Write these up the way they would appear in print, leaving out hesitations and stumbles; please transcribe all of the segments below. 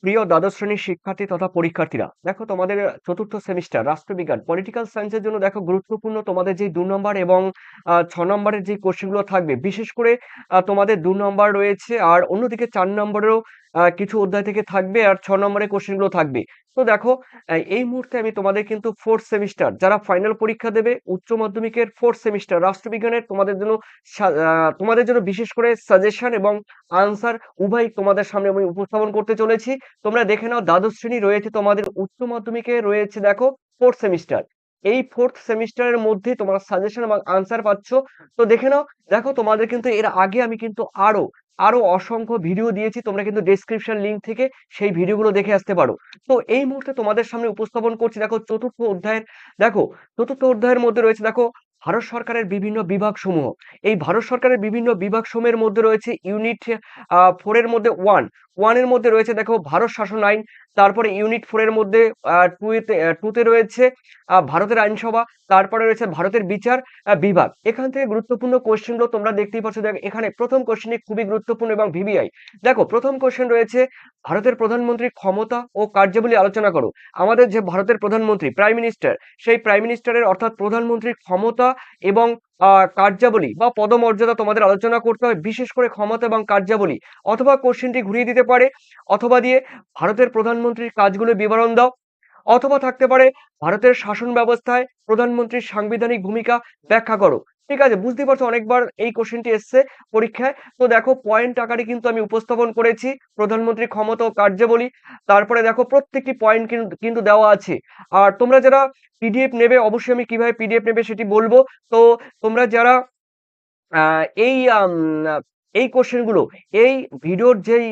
প্রিয় দ্বাদশ শ্রেণীর শিক্ষার্থী তথা পরীক্ষার্থীরা, দেখো তোমাদের চতুর্থ সেমিস্টার রাষ্ট্রবিজ্ঞান পলিটিক্যাল সায়েন্সের জন্য দেখো গুরুত্বপূর্ণ তোমাদের যে 2 নম্বর এবং 6 নম্বরের যে কোশ্চেনগুলো থাকবে, বিশেষ করে তোমাদের 2 নম্বর রয়েছে, আর অন্যদিকে 4 নম্বরেরও কিছু অধ্যায় থেকে থাকবে, আর 6 নম্বরের কোশ্চেনগুলো থাকবে। তো দেখো, এই মুহূর্তে আমি তোমাদের কিন্তু ফোর্থ সেমিস্টার যারা ফাইনাল পরীক্ষা দেবে উচ্চ মাধ্যমিকের ফোর্থ সেমিস্টার রাষ্ট্রবিজ্ঞানের তোমাদের জন্য বিশেষ করে সাজেশন এবং আনসার উভয় তোমাদের সামনে আমি উপস্থাপন করতে চলেছি। তোমরা দেখে নাও, দ্বাদশ শ্রেণী রয়েছে তোমাদের, উচ্চ মাধ্যমিকে রয়েছে দেখো ফোর্থ সেমিস্টার। এই ফোর্থ সেমিস্টারের মধ্যে তোমরা সাজেশন এবং আনসার পাচ্ছ। তো দেখে নাও। দেখো, তোমাদের কিন্তু এর আগে আমি কিন্তু আরো আরো অসংখ্য ভিডিও দিয়েছি, তোমরা কিন্তু ডেসক্রিপশন লিংক থেকে সেই ভিডিওগুলো দেখে আসতে পারো। তো এই মুহূর্তে তোমাদের সামনে উপস্থাপন করছি দেখো চতুর্থ অধ্যায়ের। দেখো, চতুর্থ অধ্যায়ের মধ্যে রয়েছে দেখো ভারত সরকারের বিভিন্ন বিভাগ সমূহ। এই ভারত সরকারের বিভিন্ন বিভাগ সমূহের মধ্যে রয়েছে ইউনিট 4 এর মধ্যে ওয়ান এর মধ্যে রয়েছে দেখো ভারত শাসন আইন। তারপরে ইউনিট 4 এর মধ্যে 2 তে রয়েছে ভারতের আইনসভা। তারপরে রয়েছে ভারতের বিচার বিভাগ। এখান থেকে গুরুত্বপূর্ণ কোশ্চেনগুলো তোমরা দেখতেই পাচ্ছ। দেখো, এখানে প্রথম কোশ্চেনটি খুবই গুরুত্বপূর্ণ এবং ভিভিআই। দেখো, প্রথম কোশ্চেন রয়েছে ভারতের প্রধানমন্ত্রীর ক্ষমতা ও কার্যাবলী আলোচনা করো। আমাদের যে ভারতের প্রধানমন্ত্রী প্রাইম মিনিস্টার, সেই প্রাইম মিনিস্টারের অর্থাৎ প্রধানমন্ত্রীর ক্ষমতা এবং কার্যাবলী বা পদমর্যাদা তোমাদের আলোচনা করতে হয়, বিশেষ করে ক্ষমতা এবং কার্যাবলী। অথবা কোশ্চেনটি ঘুরিয়ে দিতে পারে, অথবা দিয়ে ভারতের প্রধানমন্ত্রীর কাজগুলোর বিবরণ দাও, অথবা থাকতে পারে ভারতের শাসন ব্যবস্থায় প্রধানমন্ত্রীর সাংবিধানিক ভূমিকা ব্যাখ্যা করো। ঠিক আছে, বুঝতে পারছো অনেকবার এই কোশ্চেনটি এসছে পরীক্ষায়। তো দেখো, পয়েন্ট আকারে কিন্তু আমি উপস্থাপন করেছি প্রধানমন্ত্রীর ক্ষমতা ও কার্যাবলী। তারপরে দেখো প্রত্যেকটি পয়েন্ট কিন্তু কিন্তু দেওয়া আছে। আর তোমরা যারা পিডিএফ নেবে, অবশ্যই আমি কিভাবে পিডিএফ নেবে সেটি বলবো। তো তোমরা যারা আহ, এই আম, আহ, এই কোশ্চেন গুলো, এই ভিডিওর যেই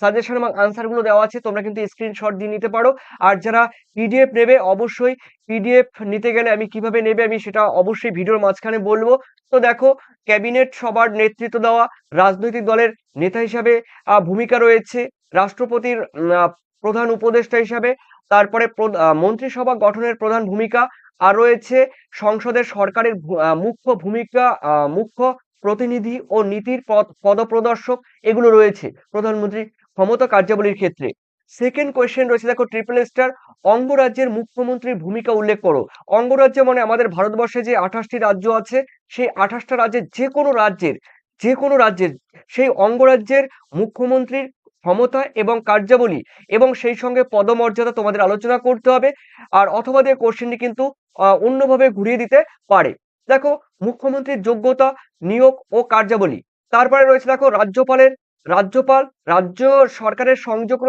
সাজেশন এবং আনসার গুলো দেওয়া আছে, তোমরা কিন্তু স্ক্রিনশট দিয়ে নিতে পারো। আর যারা পিডিএফ নেবে, অবশ্যই পিডিএফ নিতে গেলে আমি কিভাবে নেবে আমি সেটা অবশ্যই ভিডিওর মাঝখানে বলবো। তো দেখো, ক্যাবিনেট সবার নেতৃত্ব দেওয়া, রাজনৈতিক দলের নেতা হিসাবে ভূমিকা রয়েছে, রাষ্ট্রপতির প্রধান উপদেষ্টা হিসাবে। তারপরে মন্ত্রিসভা গঠনের প্রধান ভূমিকা। আর রয়েছে সংসদের সরকারের মুখ্য ভূমিকা, মুখ্য প্রতিনিধি ও নীতির পদপ্রদর্শক। এগুলো রয়েছে প্রধানমন্ত্রীর ক্ষমতা কার্যাবলীর ক্ষেত্রে। সেকেন্ড কোয়েশ্চেন রয়েছে দেখো ট্রিপল স্টার, অঙ্গরাজ্যের মুখ্যমন্ত্রীর ভূমিকা উল্লেখ করো। অঙ্গরাজ্য মানে আমাদের ভারতবর্ষে যে 28টি রাজ্য আছে, সেই 28টা রাজ্যের যে কোনো রাজ্যের সেই অঙ্গরাজ্যের মুখ্যমন্ত্রীর ক্ষমতা এবং কার্যাবলী এবং সেই সঙ্গে পদমর্যাদা তোমাদের আলোচনা করতে হবে। আর অথবা দিয়ে কোশ্চেনটি কিন্তু অন্যভাবে ঘুরিয়ে দিতে পারে। দেখো, মুখ্যমন্ত্রীর যোগ্যতা, নিয়োগ ও কার্যাবলী। তারপরে রয়েছে দেখো রাজ্যপাল রাজ্য সরকারের সংযোগ রয়েছে